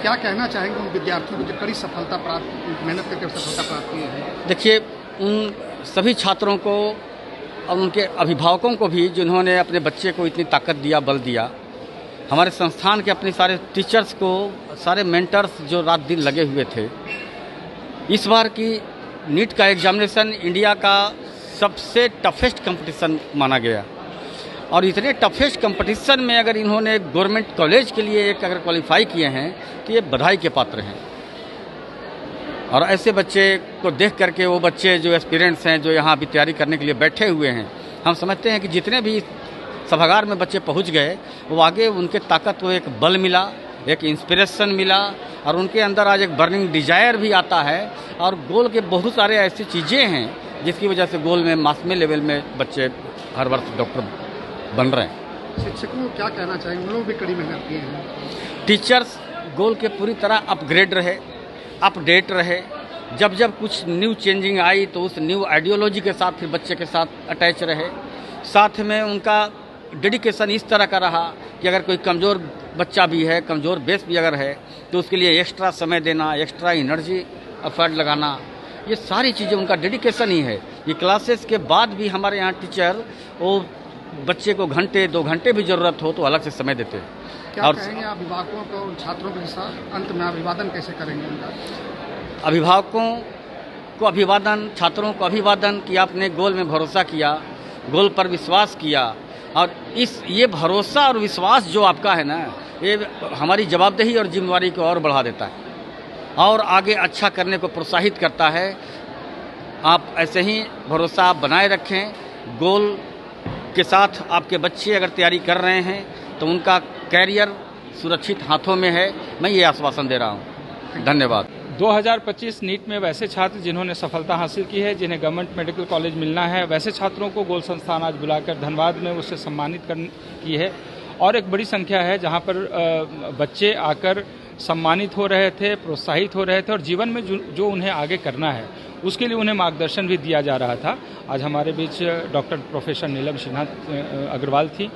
क्या कहना चाहेंगे उन विद्यार्थियों को जो कड़ी सफलता प्राप्त मेहनत करके सफलता प्राप्त की है? देखिए, उन सभी छात्रों को और उनके अभिभावकों को भी जिन्होंने अपने बच्चे को इतनी ताकत दिया, बल दिया, हमारे संस्थान के अपने सारे टीचर्स को, सारे मेंटर्स जो रात दिन लगे हुए थे। इस बार की नीट का एग्जामिनेशन इंडिया का सबसे टफेस्ट कंपटीशन माना गया और इतने टफेस्ट कंपटीशन में अगर इन्होंने गवर्नमेंट कॉलेज के लिए एक अगर क्वालिफाई किए हैं तो ये बधाई के पात्र हैं। और ऐसे बच्चे को देख करके वो बच्चे जो एस्पिरेंट्स हैं, जो यहाँ अभी तैयारी करने के लिए बैठे हुए हैं, हम समझते हैं कि जितने भी सभागार में बच्चे पहुँच गए वो आगे उनके ताकत को एक बल मिला, एक इंस्पिरेशन मिला और उनके अंदर आज एक बर्निंग डिजायर भी आता है। और गोल के बहुत सारे ऐसी चीज़ें हैं जिसकी वजह से गोल में मास में लेवल में बच्चे हर वर्ष डॉक्टर बन रहे हैं। शिक्षकों को क्या कहना चाहिए? उन लोग भी कड़ी मेहनत किए हैं। टीचर्स गोल के पूरी तरह अपग्रेड रहे, अपडेट रहे। जब जब कुछ न्यू चेंजिंग आई तो उस न्यू आइडियोलॉजी के साथ फिर बच्चे के साथ अटैच रहे। साथ में उनका डेडिकेशन इस तरह का रहा कि अगर कोई कमज़ोर बच्चा भी है, कमज़ोर बेस भी अगर है, तो उसके लिए एक्स्ट्रा समय देना, एक्स्ट्रा एनर्जी एफर्ट लगाना, ये सारी चीज़ें उनका डेडिकेशन ही है। ये क्लासेस के बाद भी हमारे यहाँ टीचर वो बच्चे को घंटे 2 घंटे भी ज़रूरत हो तो अलग से समय देते हैं। क्या और कहेंगे अभिभावकों को, छात्रों के साथ अंत में अभिवादन कैसे करेंगे उनका? अभिभावकों को अभिवादन, छात्रों को अभिवादन कि आपने गोल में भरोसा किया, गोल पर विश्वास किया और ये भरोसा और विश्वास जो आपका है ना, ये हमारी जवाबदेही और जिम्मेवारी को और बढ़ा देता है और आगे अच्छा करने को प्रोत्साहित करता है। आप ऐसे ही भरोसा आप बनाए रखें। गोल के साथ आपके बच्चे अगर तैयारी कर रहे हैं तो उनका कैरियर सुरक्षित हाथों में है, मैं ये आश्वासन दे रहा हूँ। धन्यवाद। 2025 नीट में वैसे छात्र जिन्होंने सफलता हासिल की है, जिन्हें गवर्नमेंट मेडिकल कॉलेज मिलना है, वैसे छात्रों को गोल संस्थान आज बुलाकर धनबाद में उससे सम्मानित की है। और एक बड़ी संख्या है जहां पर बच्चे आकर सम्मानित हो रहे थे, प्रोत्साहित हो रहे थे और जीवन में जो उन्हें आगे करना है उसके लिए उन्हें मार्गदर्शन भी दिया जा रहा था। आज हमारे बीच डॉक्टर प्रोफेसर नीलम सिन्हा अग्रवाल थी।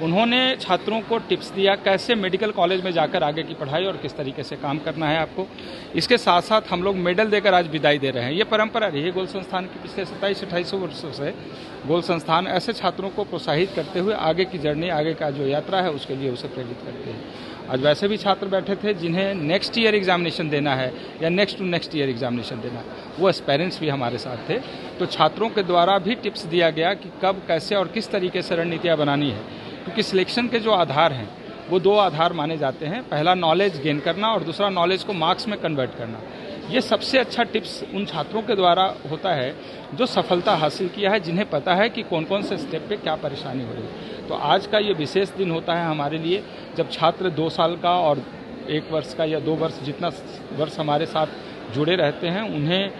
उन्होंने छात्रों को टिप्स दिया कैसे मेडिकल कॉलेज में जाकर आगे की पढ़ाई और किस तरीके से काम करना है आपको। इसके साथ साथ हम लोग मेडल देकर आज विदाई दे रहे हैं। ये परंपरा रही है गोल संस्थान की पिछले 27-28 वर्षों से। गोल संस्थान ऐसे छात्रों को प्रोत्साहित करते हुए आगे की जर्नी, आगे का जो यात्रा है उसके लिए उसे प्रेरित करते हैं। आज वैसे भी छात्र बैठे थे जिन्हें नेक्स्ट ईयर एग्जामिनेशन देना है या next to next year examination देना है, वो एस्पेरेंट्स भी हमारे साथ थे। तो छात्रों के द्वारा भी टिप्स दिया गया कि कब, कैसे और किस तरीके से रणनीतियाँ बनानी है, क्योंकि सिलेक्शन के जो आधार हैं वो 2 आधार माने जाते हैं। पहला नॉलेज गेन करना और दूसरा नॉलेज को मार्क्स में कन्वर्ट करना। ये सबसे अच्छा टिप्स उन छात्रों के द्वारा होता है जो सफलता हासिल किया है, जिन्हें पता है कि कौन कौन से स्टेप पे क्या परेशानी हो रही है। तो आज का ये विशेष दिन होता है हमारे लिए, जब छात्र 2 साल का और 1 वर्ष का या 2 वर्ष जितना वर्ष हमारे साथ जुड़े रहते हैं, उन्हें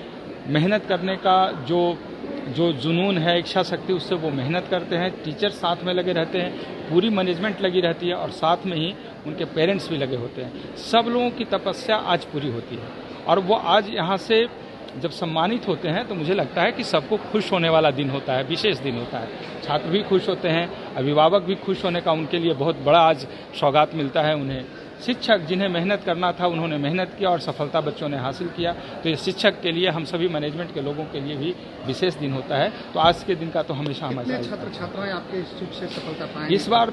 मेहनत करने का जो जुनून है, इच्छा शक्ति, उससे वो मेहनत करते हैं। टीचर साथ में लगे रहते हैं, पूरी मैनेजमेंट लगी रहती है और साथ में ही उनके पेरेंट्स भी लगे होते हैं। सब लोगों की तपस्या आज पूरी होती है और वो आज यहाँ से जब सम्मानित होते हैं तो मुझे लगता है कि सबको खुश होने वाला दिन होता है, विशेष दिन होता है। छात्र भी खुश होते हैं, अभिभावक भी खुश होने का उनके लिए बहुत बड़ा आज सौगात मिलता है उन्हें। शिक्षक जिन्हें मेहनत करना था उन्होंने मेहनत किया और सफलता बच्चों ने हासिल किया। तो ये शिक्षक के लिए, हम सभी मैनेजमेंट के लोगों के लिए भी विशेष दिन होता है। तो आज के दिन का तो हमेशा हमारे छात्र छात्राएं आपके इंस्टीट्यूट से सफलता पाएंगे? इस बार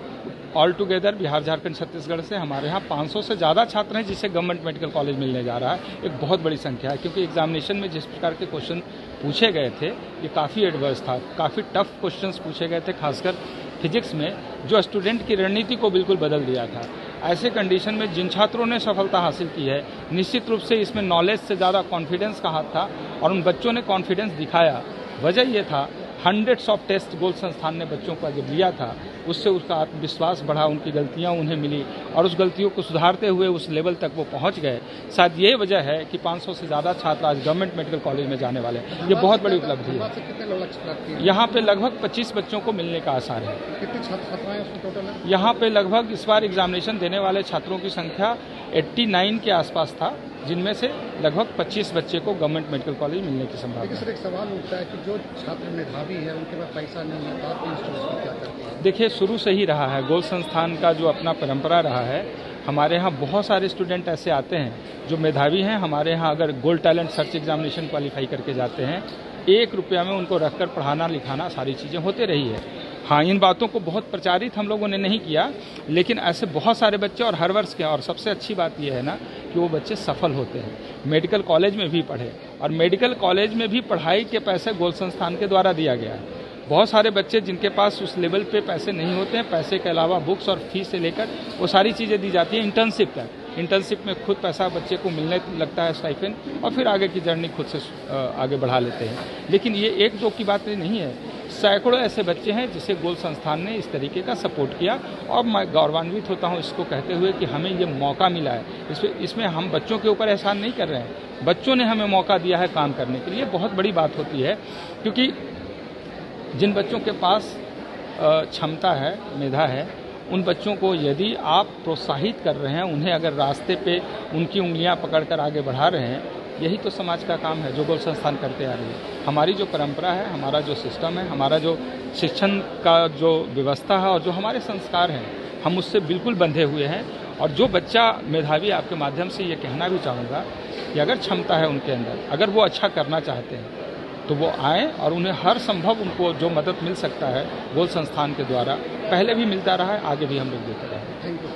ऑल टुगेदर बिहार, झारखंड, छत्तीसगढ़ से हमारे यहाँ 500 से ज़्यादा छात्र हैं जिसे गवर्नमेंट मेडिकल कॉलेज मिलने जा रहा है। एक बहुत बड़ी संख्या है, क्योंकि एग्जामिनेशन में जिस प्रकार के क्वेश्चन पूछे गए थे ये काफ़ी एडवर्स था, काफ़ी टफ क्वेश्चंस पूछे गए थे, खासकर फिजिक्स में, जो स्टूडेंट की रणनीति को बिल्कुल बदल दिया था। ऐसे कंडीशन में जिन छात्रों ने सफलता हासिल की है, निश्चित रूप से इसमें नॉलेज से ज़्यादा कॉन्फिडेंस का हाथ था और उन बच्चों ने कॉन्फिडेंस दिखाया। वजह ये था, हंड्रेड्स ऑफ टेस्ट गोल संस्थान ने बच्चों का जब लिया था, उससे उसका आत्मविश्वास बढ़ा, उनकी गलतियां उन्हें मिली और उस गलतियों को सुधारते हुए उस लेवल तक वो पहुंच गए। शायद ये वजह है कि 500 से ज़्यादा छात्र आज गवर्नमेंट मेडिकल कॉलेज में जाने वाले हैं। ये बहुत बड़ी उपलब्धि है। यहाँ पे लगभग 25 बच्चों को मिलने का आसार है। कितने छात्राएं टोटल है? यहाँ पे लगभग इस बार एग्जामिनेशन देने वाले छात्रों की संख्या 89 के आसपास था, जिनमें से लगभग 25 बच्चे को गवर्नमेंट मेडिकल कॉलेज मिलने की संभावना है। एक सवाल उठता है कि जो छात्र मेधावी है उनके पास पैसा नहीं है, तो आप इंस्टीट्यूट क्या करते हैं? देखिए, शुरू से ही रहा है गोल संस्थान का जो अपना परंपरा रहा है, हमारे यहाँ बहुत सारे स्टूडेंट ऐसे आते हैं जो मेधावी हैं। हमारे यहाँ अगर gold talent search examination qualify करके जाते हैं, 1 रुपया में उनको रखकर पढ़ाना लिखाना सारी चीज़ें होते रही है। हाँ, इन बातों को बहुत प्रचारित हम लोगों ने नहीं किया, लेकिन ऐसे बहुत सारे बच्चे और हर वर्ष के, और सबसे अच्छी बात यह है ना कि वो बच्चे सफल होते हैं। मेडिकल कॉलेज में भी पढ़े, और मेडिकल कॉलेज में भी पढ़ाई के पैसे गोल्ड संस्थान के द्वारा दिया गया है। बहुत सारे बच्चे जिनके पास उस लेवल पे पैसे नहीं होते हैं, पैसे के अलावा बुक्स और फीस से लेकर वो सारी चीज़ें दी जाती हैं। इंटर्नशिप तक, इंटर्नशिप में खुद पैसा बच्चे को मिलने लगता है, स्टाइपेंड, और फिर आगे की जर्नी खुद से आगे बढ़ा लेते हैं। लेकिन ये 1-2 की बात नहीं है, सैकड़ों ऐसे बच्चे हैं जिसे गोल्ड संस्थान ने इस तरीके का सपोर्ट किया, और मैं गौरवान्वित होता हूँ इसको कहते हुए कि हमें ये मौका मिला है। इसमें हम बच्चों के ऊपर एहसान नहीं कर रहे हैं, बच्चों ने हमें मौका दिया है काम करने के लिए। बहुत बड़ी बात होती है, क्योंकि जिन बच्चों के पास क्षमता है, मेधा है, उन बच्चों को यदि आप प्रोत्साहित कर रहे हैं, उन्हें अगर रास्ते पे उनकी उंगलियां पकड़कर आगे बढ़ा रहे हैं, यही तो समाज का काम है जो गोल्ड संस्थान करते आ रही है। हमारी जो परंपरा है, हमारा जो सिस्टम है, हमारा जो शिक्षण का जो व्यवस्था है और जो हमारे संस्कार हैं, हम उससे बिल्कुल बंधे हुए हैं। और जो बच्चा मेधावी, आपके माध्यम से ये कहना भी चाहूँगा कि अगर क्षमता है उनके अंदर, अगर वो अच्छा करना चाहते हैं, तो वो आएँ और उन्हें हर संभव उनको जो मदद मिल सकता है गोल्ड संस्थान के द्वारा, पहले भी मिलता रहा है, आगे भी हम लोग देते रहें। Thank you.